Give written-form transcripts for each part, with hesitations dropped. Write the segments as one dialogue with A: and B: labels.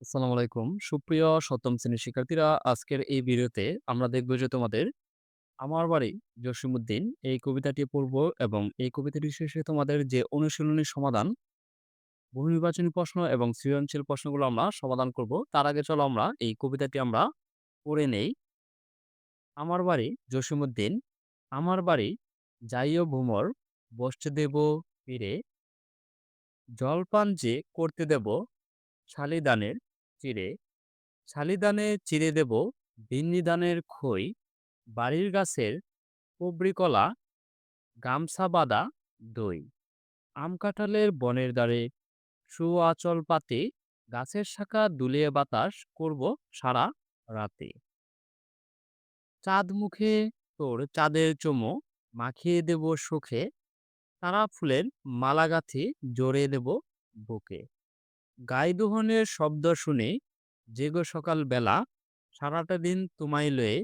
A: আসসালামু আলাইকুম। সুপ্রিয় ৭ম শ্রেণীর শিক্ষার্থীরা, আজকের এই ভিডিওতে আমরা দেখব যে তোমাদের 'আমার বাড়ি জসীমউদ্দিন' এই কবিতাটি পড়ব এবং এই কবিতাটি শেষে তোমাদের যে অনুশীলনী সমাধান, বহু নির্বাচনী প্রশ্ন এবং সৃজনশীল প্রশ্নগুলো আমরা সমাধান করব। তার আগে চলো আমরা এই কবিতাটি আমরা পড়ে নেই। আমার বাড়ি জসীমউদ্দিন, আমার বাড়ি যাইও ভ্রমর, বসতে দেব তীরে, জলপান যে করতে দেব শালিদানের চিঁড়ে, শালিদানে চিড়ে দেব বিন্নি ধানের খই, বাড়ির গাছের কবরি কলা, গামছা বাঁধা দই, আম কাঁঠালের বনের দ্বারে সুআঁচল পাতে, গাছের শাখা দুলিয়ে বাতাস করব সারা রাতে, চাঁদ মুখে তোর চাঁদের চুমো মাখিয়ে দেব সুখে, তারা ফুলের মালা গাঁথি জড়িয়ে দেব বুকে, গাই দোহনের শব্দ শুনে জেগো সকাল বেলা, সারাটা দিন তোমায় লয়ে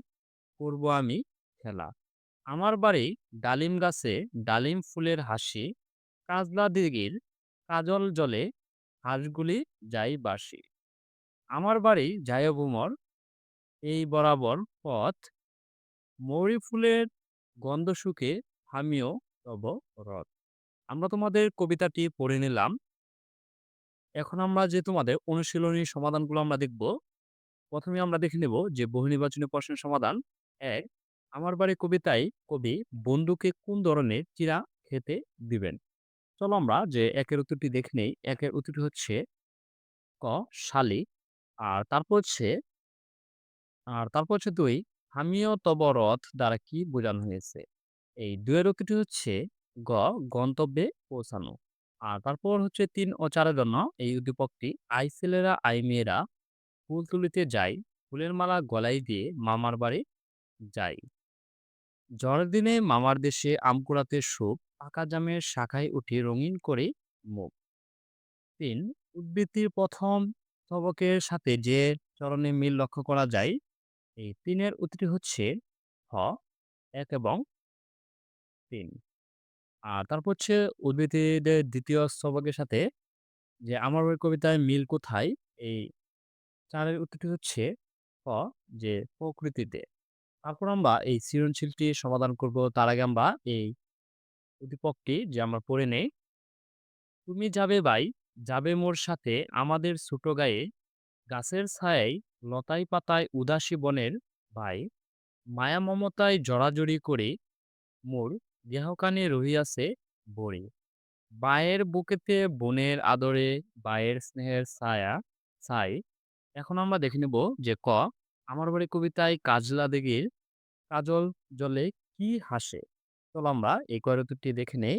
A: করব আমি খেলা, আমার বাড়ি ডালিম গাছে ডালিম ফুলের হাসি, কাজলা দিঘির কাজল জলে হাঁসগুলি যাই বাসি, আমার বাড়ি যায় ভুমর, এই বরাবর পথ, মৌরি ফুলের গন্ধ শুকে আমিও তব রথ। আমরা তোমাদের কবিতাটি পড়ে নিলাম। এখন আমরা যে তোমাদের অনুশীলনী সমাধানগুলো আমরা দেখব। প্রথমে আমরা দেখে নেব যে বহু নির্বাচনী প্রশ্নের সমাধান। ১. আমার বাড়ি কবিতায় কবি বন্ধুকে কোন ধরনের চিড়া খেতে দিবেন? চলো আমরা যে একের উত্তরটি দেখে নেই। একের উত্তরটি হচ্ছে ক শালি। আর তারপর হচ্ছে আর তারপর হচ্ছে ২ আমিও তব রথ দ্বারা কি বোঝানো হয়েছে? এই ২ এর উত্তরটি হচ্ছে গ গন্তব্যে পৌঁছানো। আর তারপর হচ্ছে ৩ ও ৪ এর জন্য এই উদ্দীপকটি আই ছেলেরা আই মেয়েরা ফুল তুলিতে যাই, ফুলের মালা গলায় দিয়ে মামার বাড়ি যাই। ঝড়ের দিনে মামার দেশে আম কুড়াতে সুখ, পাকা জামের শাখায় উঠে রঙিন করে মুখ। ৩. উদ্ধৃতির প্রথম স্তবকের সাথে যে চরণে মিল লক্ষ্য করা যায়, এই ৩ এর উত্তরটি হচ্ছে হ ১ এবং ৩। আর তারপর হচ্ছে উদ্ধৃতিদের ২য় স্তবকের সাথে যে আমার ওই কবিতায় মিল কোথায়? এই ৪ এর উত্তরটি হচ্ছে ক যে প্রকৃতিতে। তারপর আমরা এই সৃজনশীলটি সমাধান করব। তার আগে আমরা এই উদ্দীপকটি যে আমরা পড়ে নেই। তুমি যাবে ভাই, যাবে মোর সাথে আমাদের ছোট গায়ে, গাছের ছায়ায় লতায় পাতায় উদাসী বনের ভাই, মায়া মমতায় জড়াজড়ি করে মোর দেহকানে রহিয়াছে বড়ি। বায়ের বুকেতে বনের আদরে বায়ের স্নেহের ছায়া ছাই। এখন আমরা দেখে নেব যে ক আমার বাড়ি কবিতায় কাজলা দিঘির কাজল জলে কি হাসে? চলো আমরা এই কয়ের উত্তরটি দেখে নেই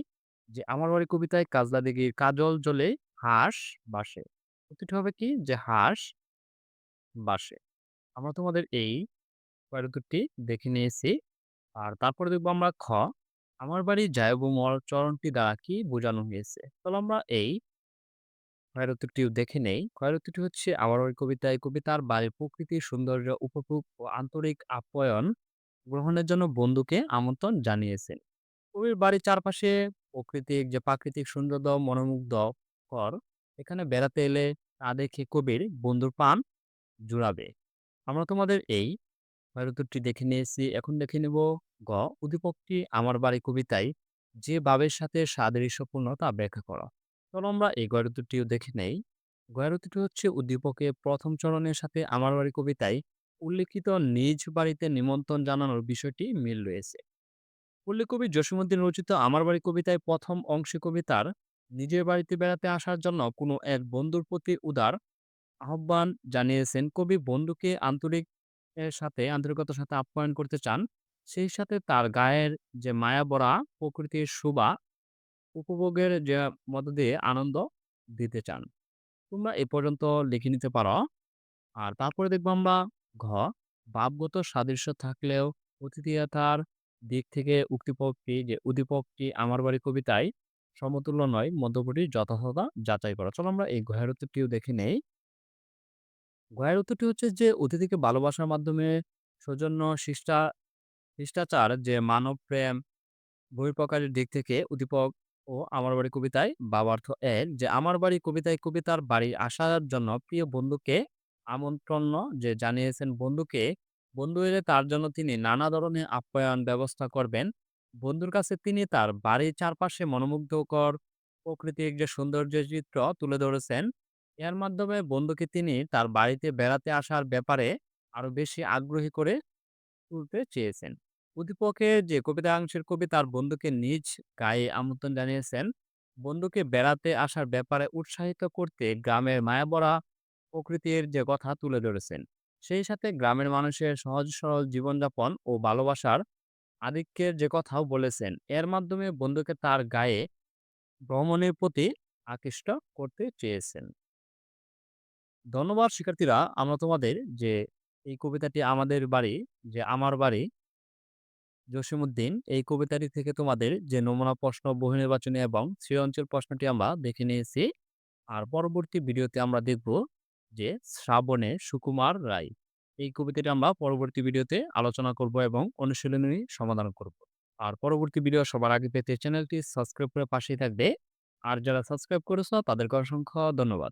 A: যে আমার বাড়ি কবিতায় কাজলা দিঘির কাজল জলে হাঁস বাসে। উত্তরটি হবে কি যে হাঁস বাসে। আমরা তোমাদের এই কয়ের উত্তরটি দেখে নিয়েছি। আর তারপরে দেখবো আমরা খ আমার বাড়ি জায়বুমর চরণটি দ্বারা কি বোঝানো হয়েছে? চলো আমরা এই ক্ষয়ের উত্তরটিও দেখে নেই। ক্ষয়ের উত্তরটি হচ্ছে আমার ওই কবিতায় কবিতার বাড়ির প্রকৃতির সৌন্দর্য উপভোগ ও আন্তরিক আপ্যায়ন গ্রহণের জন্য বন্ধুকে আমন্ত্রণ জানিয়েছেন। কবির বাড়ির চারপাশে প্রকৃতিক যে প্রাকৃতিক সৌন্দর্য মনোমুগ্ধকর। এখানে বেড়াতে এলে তা দেখে কবির বন্ধুর প্রাণ জুড়াবে। আমরা তোমাদের এই ক্ষয়ের উত্তরটি দেখে নিয়েছি। এখন দেখে নেব গ উদ্দীপকটি আমার বাড়ি কবিতায় যে ভাবের সাথে সাদৃশ্যপূর্ণ তা ব্যাখ্যা করা। চলো আমরা এই গয়ের উত্তরটিও দেখে নেই। গয়ের উত্তরটি হচ্ছে উদ্দীপকে প্রথম চরণের সাথে আমার বাড়ি কবিতায় উল্লিখিত নিজ বাড়িতে নিমন্ত্রণ জানানোর বিষয়টি মিল রয়েছে। পল্লী কবি জসীমউদ্দিন রচিত আমার বাড়ি কবিতায় প্রথম অংশে কবিতার নিজের বাড়িতে বেড়াতে আসার জন্য কোনো এক বন্ধুর প্রতি উদার আহ্বান জানিয়েছেন। কবি বন্ধুকে আন্তরিকতার সাথে আপ্যায়ন করতে চান। সেই সাথে তার গায়ের যে মায়াভরা প্রকৃতির শোভা উপভোগের যে মধ্য দিয়ে আনন্দ দিতে চান। তোমরা এ পর্যন্ত লিখে নিতে পারো। আর তারপরে দেখবো আমরা ঘ ভাবগত সাদৃশ্য থাকলেও অতিথিয়তার দিক থেকে উদ্দীপকটি আমার বাড়ি কবিতায় সমতুল্য নয়, মধ্যবর্তী যথাযথতা যাচাই করা। চলো আমরা এই ঘয়ের উত্তরটিও দেখে নেই। ঘয়ের উত্তরটি হচ্ছে যে অতিথিকে ভালোবাসার মাধ্যমে সৌজন্য শিষ্টাচার যে মানব প্রেম বহিঃপ্রকারের দিক থেকে উদ্দীপক ও আমার বাড়ি কবিতায় ভাবার্থ এক যে আমার বাড়ি কবিতায় কবিতার বাড়ি আসার জন্য প্রিয় বন্ধুকে আমন্ত্রণ যে জানিয়েছেন বন্ধুকে বন্ধু এলে তার জন্য তিনি নানা ধরনের আপ্যায়ন ব্যবস্থা করবেন। বন্ধুর কাছে তিনি তার বাড়ির চারপাশে মনোমুগ্ধকর প্রকৃতির যে সৌন্দর্য চিত্র তুলে ধরেছেন। এর মাধ্যমে বন্ধুকে তিনি তার বাড়িতে বেড়াতে আসার ব্যাপারে আরো বেশি আগ্রহী করে তুলতে চেয়েছেন। উদ্দীপকের যে কবিতাংশের কবি তার বন্ধুকে নিজ গায়ে আমন্ত্রণ জানিয়েছেন। বন্ধুকে বেড়াতে আসার ব্যাপারে উৎসাহিত করতে গ্রামের মায়াভরা প্রকৃতির যে কথা তুলে ধরেছেন। সেই সাথে গ্রামের মানুষের সহজ সরল জীবনযাপন ও ভালোবাসার আধিক্যের যে কথাও বলেছেন। এর মাধ্যমে বন্ধুকে তার গায়ে ভ্রমণের প্রতি আকৃষ্ট করতে চেয়েছেন। ধন্যবাদ শিক্ষার্থীরা, আমরা তোমাদের যে এই কবিতাটি আমাদের বাড়ি যে আমার বাড়ি জসীমউদ্দিন এই কবিতাটি থেকে তোমাদের যে নমুনা প্রশ্ন, বহু নির্বাচনী এবং সৃজনশীল প্রশ্নটি আমরা দেখে নিয়েছি। আর পরবর্তী ভিডিওতে আমরা দেখব যে শ্রাবণে সুকুমার রায়। এই কবিতাটি আমরা পরবর্তী ভিডিওতে আলোচনা করব এবং অনুশীলনী সমাধান করব। আর পরবর্তী ভিডিও সবার আগে পেতে চ্যানেলটি সাবস্ক্রাইব করে পাশেই থাকবে। আর যারা সাবস্ক্রাইব করেছো তাদেরকে অসংখ্য ধন্যবাদ।